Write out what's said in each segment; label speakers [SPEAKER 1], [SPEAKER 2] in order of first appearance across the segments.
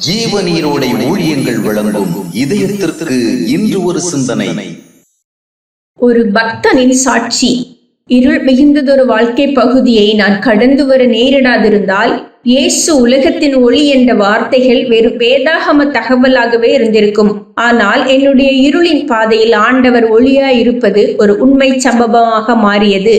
[SPEAKER 1] ஜீவநீரோடை ஊழியங்கள் வழங்கும் இதயத்திற்கு இன்று ஒரு சிந்தனை.
[SPEAKER 2] ஒரு பக்தனின் சாட்சி. இருள் மிகுந்ததொரு வாழ்க்கை பகுதியை நான் கடந்து வர நேரிடாதிருந்தால் இயேசு உலகத்தின் ஒளி என்ற வார்த்தைகள் வெறும் வேதாகம தகவலாகவே இருந்திருக்கும். ஆனால் என்னுடைய இருளின் பாதையில் ஆண்டவர் ஒளியாய் இருப்பது ஒரு உண்மை சம்பவமாக மாறியது.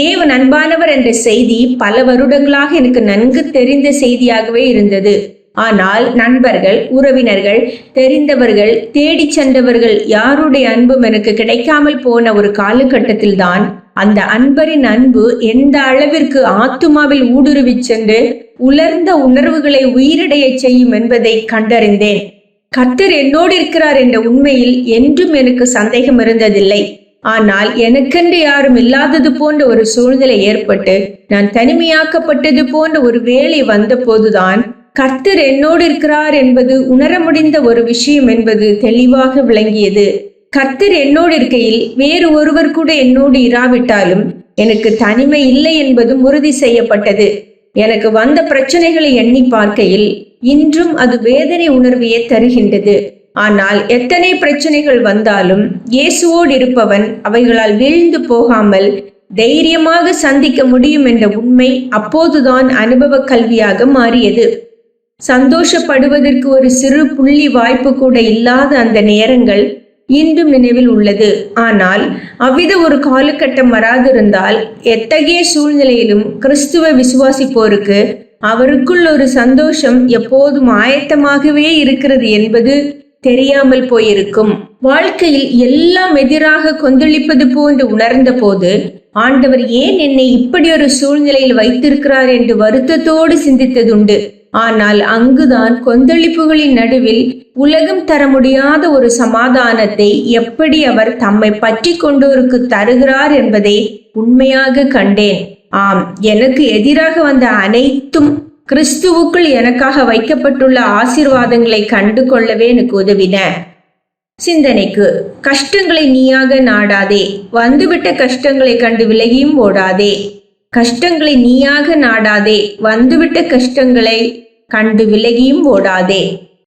[SPEAKER 2] தேவன் அன்பானவர் என்ற செய்தி பல வருடங்களாக எனக்கு நன்கு தெரிந்த செய்தியாகவே இருந்தது. ஆனால் நண்பர்கள், உறவினர்கள், தெரிந்தவர்கள், தேடி சென்றவர்கள் யாருடைய அன்பும் எனக்கு கிடைக்காமல் போன ஒரு காலகட்டத்தில் தான் அந்த அன்பரின் அன்பு எந்த அளவிற்கு ஆத்துமாவில் ஊடுருவி சென்று உலர்ந்த உணர்வுகளை உயிரிடைய செய்யும் என்பதை கண்டறிந்தேன். கர்த்தர் என்னோடு இருக்கிறார் என்ற உண்மையில் என்றும் எனக்கு சந்தேகம் இருந்ததில்லை. ஆனால் எனக்கென்று யாரும் இல்லாதது போன்ற ஒரு சூழ்நிலை ஏற்பட்டு நான் தனிமையாக்கப்பட்டது போன்ற ஒரு வேளை வந்த போதுதான் கர்த்தர் என்னோடு இருக்கிறார் என்பது உணர முடிந்த ஒரு விஷயம் என்பது தெளிவாக விளங்கியது. கர்த்தர் என்னோடு இருக்கையில் வேறு ஒருவர் கூட என்னோடு இராவிட்டாலும் எனக்கு தனிமை இல்லை என்பதும் உறுதி செய்யப்பட்டது. எனக்கு வந்த பிரச்சனைகளை எண்ணி பார்க்கையில் இன்றும் அது வேதனை உணர்வையே தருகின்றது. ஆனால் எத்தனை பிரச்சனைகள் வந்தாலும் இயேசுவோடு இருப்பவன் அவைகளால் வீழ்ந்து போகாமல் தைரியமாக சந்திக்க முடியும் என்ற உண்மை அப்போதுதான் அனுபவ கல்வியாக மாறியது. சந்தோஷப்படுவதற்கு ஒரு சிறு புள்ளி வாய்ப்பு கூட இல்லாத அந்த நேரங்கள் இன்றும் நினைவில் உள்ளது. ஆனால் அவ்வித ஒரு காலகட்டம் வராதிருந்தால் எத்தகைய சூழ்நிலையிலும் கிறிஸ்துவ விசுவாசிப்போருக்கு அவருக்குள் ஒரு சந்தோஷம் எப்போதும் ஆயத்தமாகவே இருக்கிறது என்பது தெரியாமல் போயிருக்கும். வாழ்க்கையில் எல்லாம் எதிராக கொந்தளிப்பது போன்று உணர்ந்த போது ஆண்டவர் ஏன் என்னை இப்படி ஒரு சூழ்நிலையில் வைத்திருக்கிறார் என்று வருத்தத்தோடு சிந்தித்ததுண்டு. ஆனால் அங்குதான் கொந்தளிப்புகளின் நடுவில் உலகம் தர முடியாத ஒரு சமாதானத்தை எப்படி அவர் தம்மை பற்றி கொண்டோருக்கு தருகிறார் என்பதை உண்மையாக கண்டேன். ஆம், எனக்கு எதிராக வந்த அனைத்தும் கிறிஸ்துவுக்குள் எனக்காக வைக்கப்பட்டுள்ள ஆசீர்வாதங்களை கண்டு கொள்ளவே எனக்கு உதவின. சிந்தனைக்கு: கஷ்டங்களை நீயாக நாடாதே, வந்துவிட்ட கஷ்டங்களை கண்டு விலகியும் ஓடாதே. கஷ்டங்களை நீயாக நாடாதே, வந்துவிட்ட கஷ்டங்களை கண்டு விலகியும் ஓடாதே.